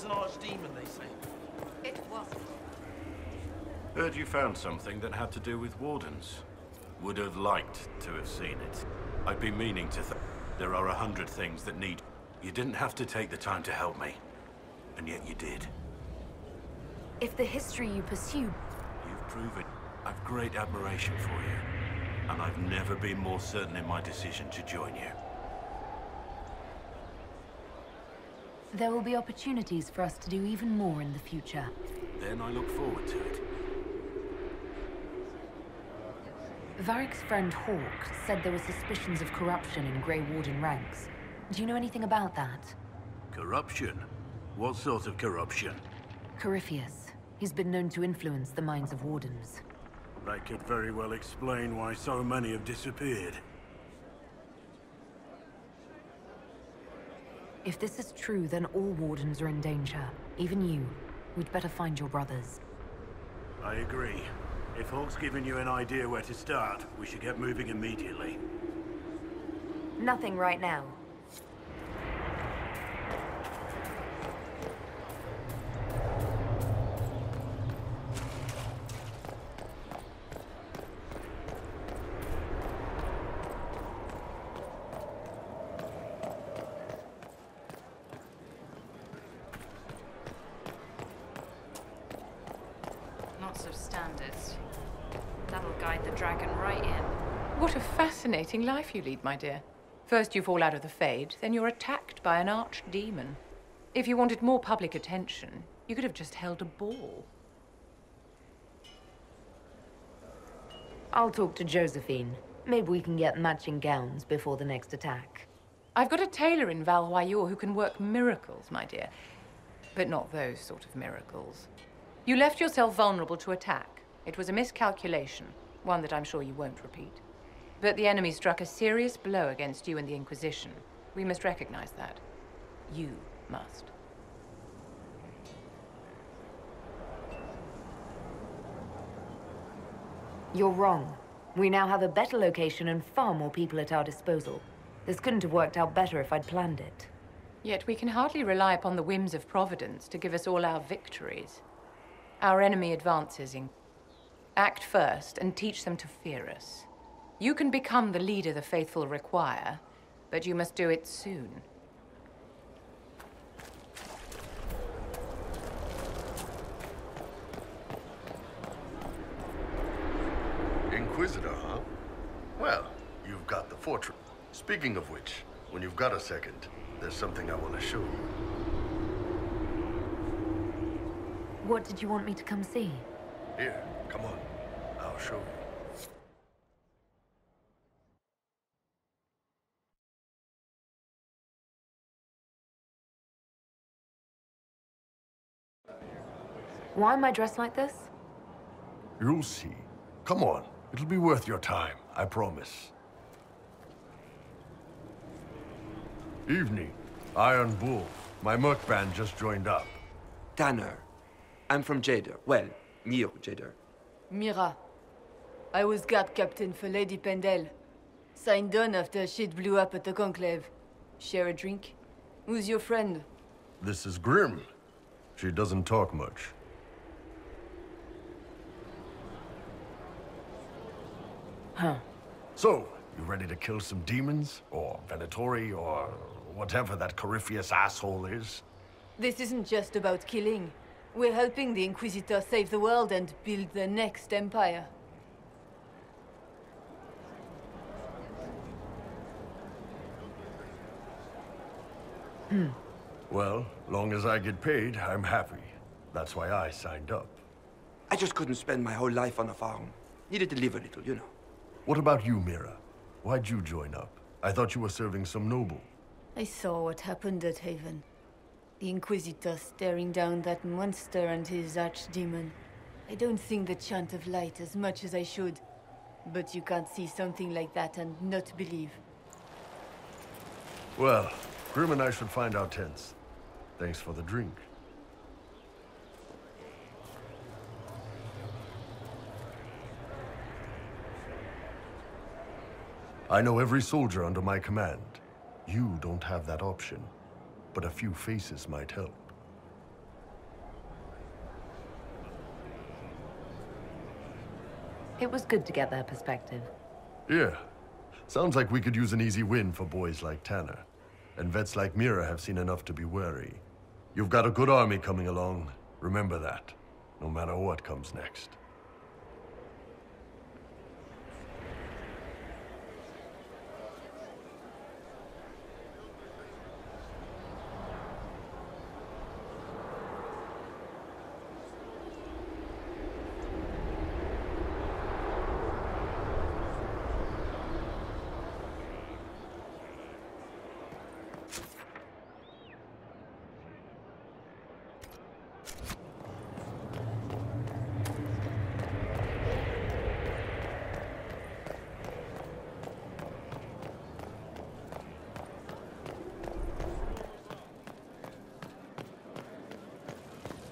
was an archdemon, they say. It wasn't. Heard you found something that had to do with wardens. Would have liked to have seen it. I'd been meaning to there are 100 things that need... You didn't have to take the time to help me. And yet you did. If the history you pursue... You've proven I've great admiration for you. And I've never been more certain in my decision to join you. There will be opportunities for us to do even more in the future. Then I look forward to it. Varric's friend Hawk said there were suspicions of corruption in Grey Warden ranks. Do you know anything about that? Corruption? What sort of corruption? Corypheus. He's been known to influence the minds of Wardens. That could very well explain why so many have disappeared. If this is true, then all Wardens are in danger. Even you. We'd better find your brothers. I agree. If Hawk's given you an idea where to start, we should get moving immediately. Nothing right now. Lots of standards. That'll guide the dragon right in. What a fascinating life you lead, my dear. First you fall out of the Fade, then you're attacked by an archdemon. If you wanted more public attention, you could have just held a ball. I'll talk to Josephine. Maybe we can get matching gowns before the next attack. I've got a tailor in Val-Royeaux who can work miracles, my dear. But not those sort of miracles. You left yourself vulnerable to attack. It was a miscalculation, one that I'm sure you won't repeat. But the enemy struck a serious blow against you and the Inquisition. We must recognize that. You must. You're wrong. We now have a better location and far more people at our disposal. This couldn't have worked out better if I'd planned it. Yet we can hardly rely upon the whims of Providence to give us all our victories. Our enemy advances in... Act first and teach them to fear us. You can become the leader the faithful require, but you must do it soon. Inquisitor, huh? Well, you've got the fortress. Speaking of which, when you've got a second, there's something I want to show you. What did you want me to come see? Here, come on. I'll show you. Why am I dressed like this? You'll see. Come on. It'll be worth your time, I promise. Evening. Iron Bull. My merc band just joined up. Tanner. I'm from Jader. Well, near Jader. Mira. I was guard captain for Lady Pendel. Signed on after shit blew up at the Conclave. Share a drink? Who's your friend? This is Grim. She doesn't talk much. Huh. So, you ready to kill some demons? Or Venatori, or whatever that Corypheus asshole is? This isn't just about killing. We're helping the Inquisitor save the world and build the next empire. Well, long as I get paid, I'm happy. That's why I signed up. I just couldn't spend my whole life on a farm. Needed to live a little, you know. What about you, Mira? Why'd you join up? I thought you were serving some noble. I saw what happened at Haven. The Inquisitor staring down that monster and his archdemon. I don't think the chant of light as much as I should. But you can't see something like that and not believe. Well, Grim and I should find our tents. Thanks for the drink. I know every soldier under my command. You don't have that option, but a few faces might help. It was good to get their perspective. Yeah. Sounds like we could use an easy win for boys like Tanner. And vets like Mira have seen enough to be wary. You've got a good army coming along. Remember that, no matter what comes next.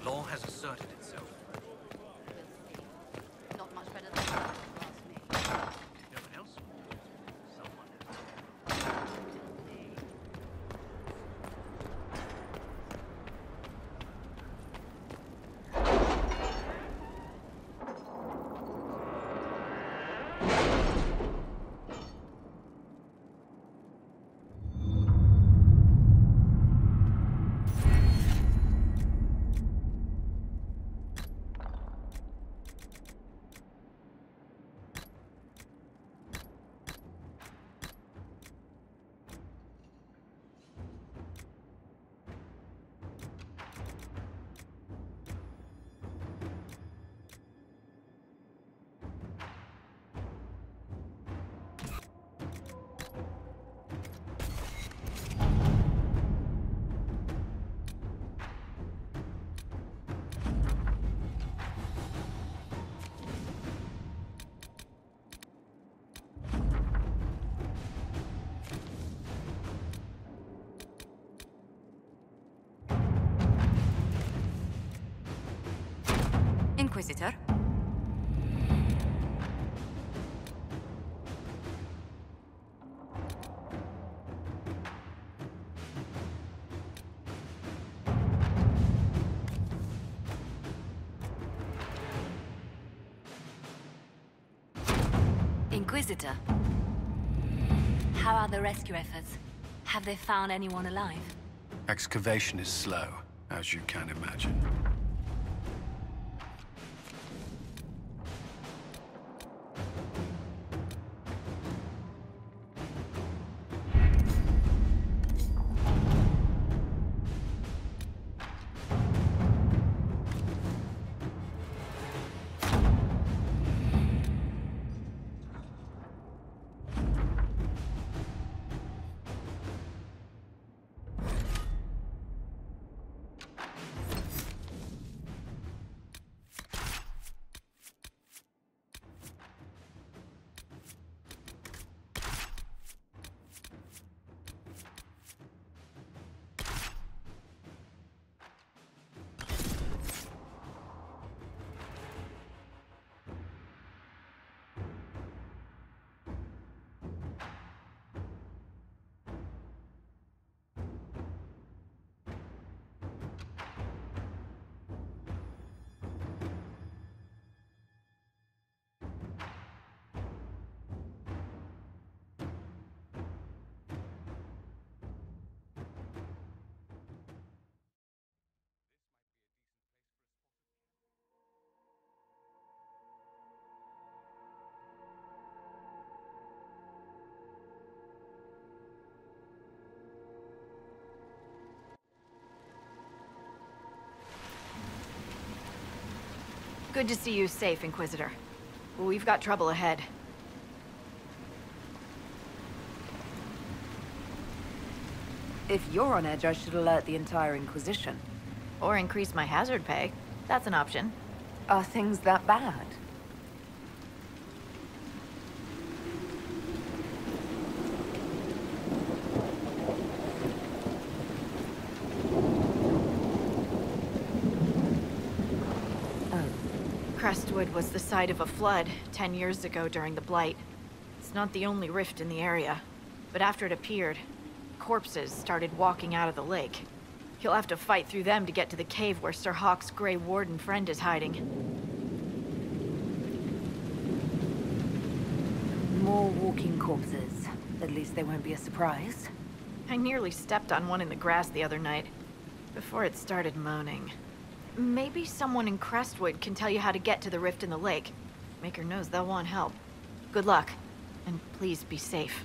Law has asserted itself. Not much better than that, if you ask me. No one else? Someone else. Inquisitor? Inquisitor. How are the rescue efforts? Have they found anyone alive? Excavation is slow, as you can imagine. Good to see you safe, Inquisitor. We've got trouble ahead. If you're on edge, I should alert the entire Inquisition. Or increase my hazard pay. That's an option. Are things that bad? Crestwood was the site of a flood 10 years ago during the Blight. It's not the only rift in the area, but after it appeared, corpses started walking out of the lake. You'll have to fight through them to get to the cave where Sir Hawke's Grey Warden friend is hiding. walking corpses. At least they won't be a surprise. I nearly stepped on one in the grass the other night, before it started moaning. Maybe someone in Crestwood can tell you how to get to the rift in the lake. Maker knows they'll want help. Good luck, and please be safe.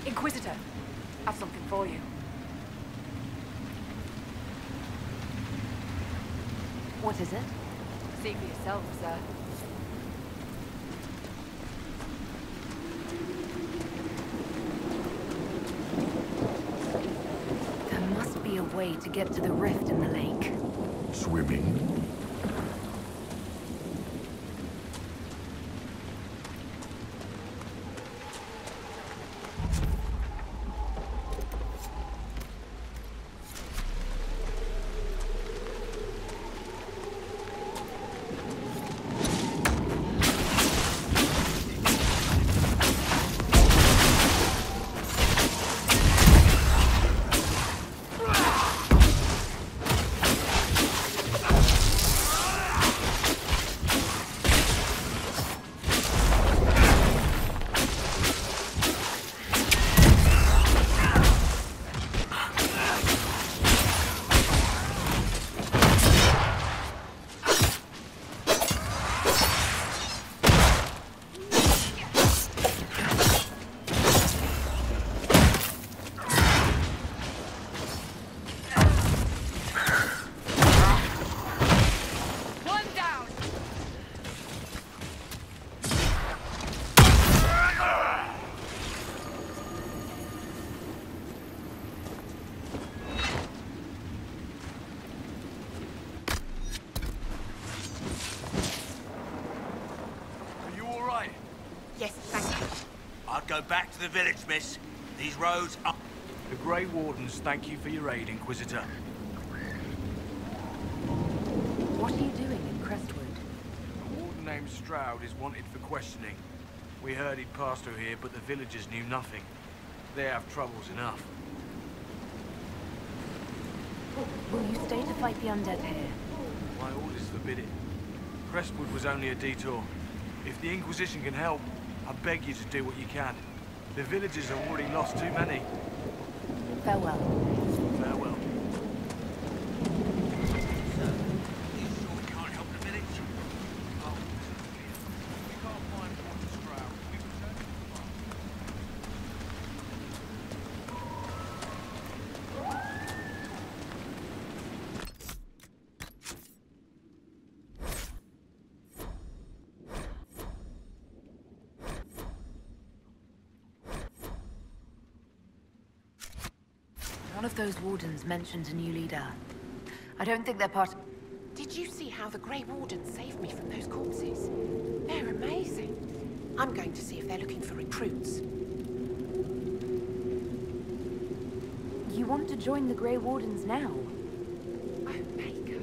Inquisitor, I've something for you. What is it? See for yourself, sir. There must be a way to get to the rift in the lake. Swimming? Yes, thank you. I'd go back to the village, miss. These roads are... The Grey Wardens thank you for your aid, Inquisitor. What are you doing in Crestwood? A warden named Stroud is wanted for questioning. We heard he'd passed through here, but the villagers knew nothing. They have troubles enough. Will you stay to fight the undead here? My orders forbid it. Crestwood was only a detour. If the Inquisition can help, I beg you to do what you can. The villagers have already lost too many. Farewell. Farewell. One of those wardens mentioned a new leader. I don't think they're part... Did you see how the Grey Wardens saved me from those corpses? They're amazing. I'm going to see if they're looking for recruits. You want to join the Grey Wardens now? Oh, Baker.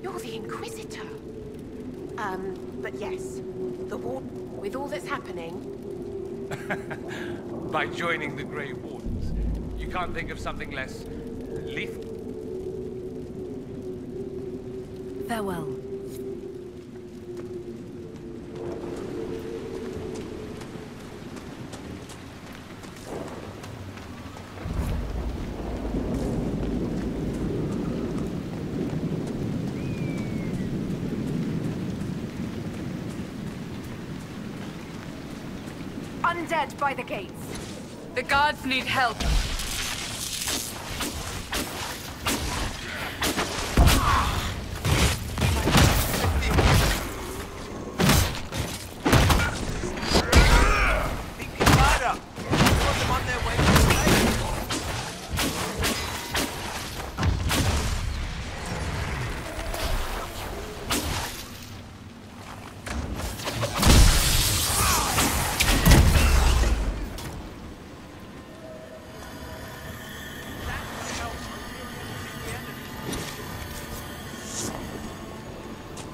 You're the Inquisitor. But yes, the Warden... With all that's happening... By joining the Grey Wardens, you can't think of something less... lethal? Farewell. Undead by the gates. The guards need help.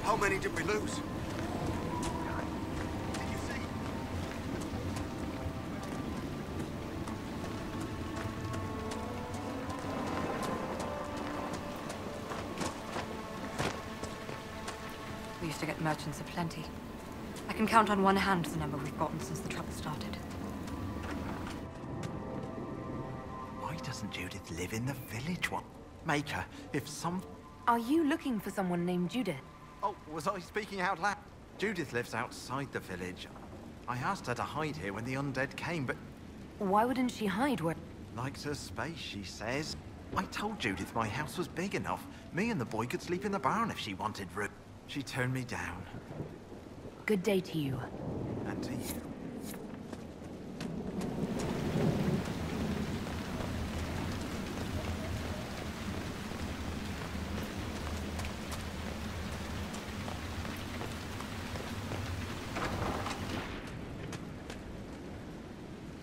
How many did we lose? Did you see? We used to get merchants aplenty. I can count on one hand the number we've gotten since the trouble started. Why doesn't Judith live in the village one? Maker, if some... Are you looking for someone named Judith? Oh, was I speaking out loud? Judith lives outside the village. I asked her to hide here when the undead came, but... Why wouldn't she hide where... Likes her space, she says. I told Judith my house was big enough. Me and the boy could sleep in the barn if she wanted room. She turned me down. Good day to you. And to you.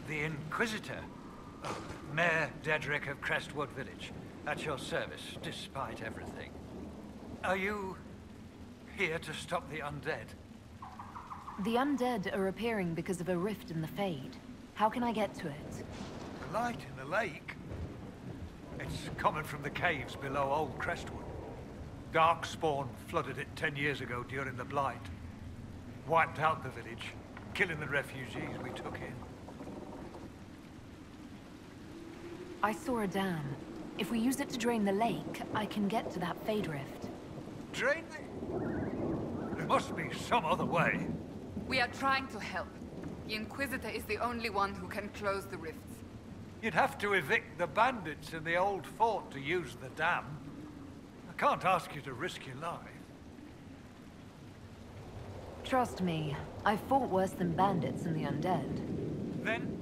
The Inquisitor? Oh, Mayor Dedrick of Crestwood Village. At your service, despite everything. Are you here to stop the undead? The undead are appearing because of a rift in the Fade. How can I get to it? The light in the lake? It's coming from the caves below Old Crestwood. Darkspawn flooded it 10 years ago during the Blight. Wiped out the village, killing the refugees we took in. I saw a dam. If we use it to drain the lake, I can get to that Fade rift. Drain the... There must be some other way. We are trying to help. The Inquisitor is the only one who can close the rifts. You'd have to evict the bandits in the old fort to use the dam. I can't ask you to risk your life. Trust me, I've fought worse than bandits and the undead. Then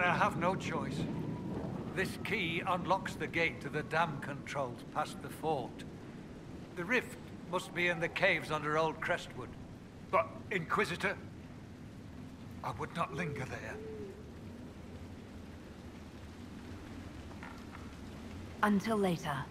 I have no choice. This key unlocks the gate to the dam controls past the fort. The rift must be in the caves under Old Crestwood. But, Inquisitor, I would not linger there. Until later.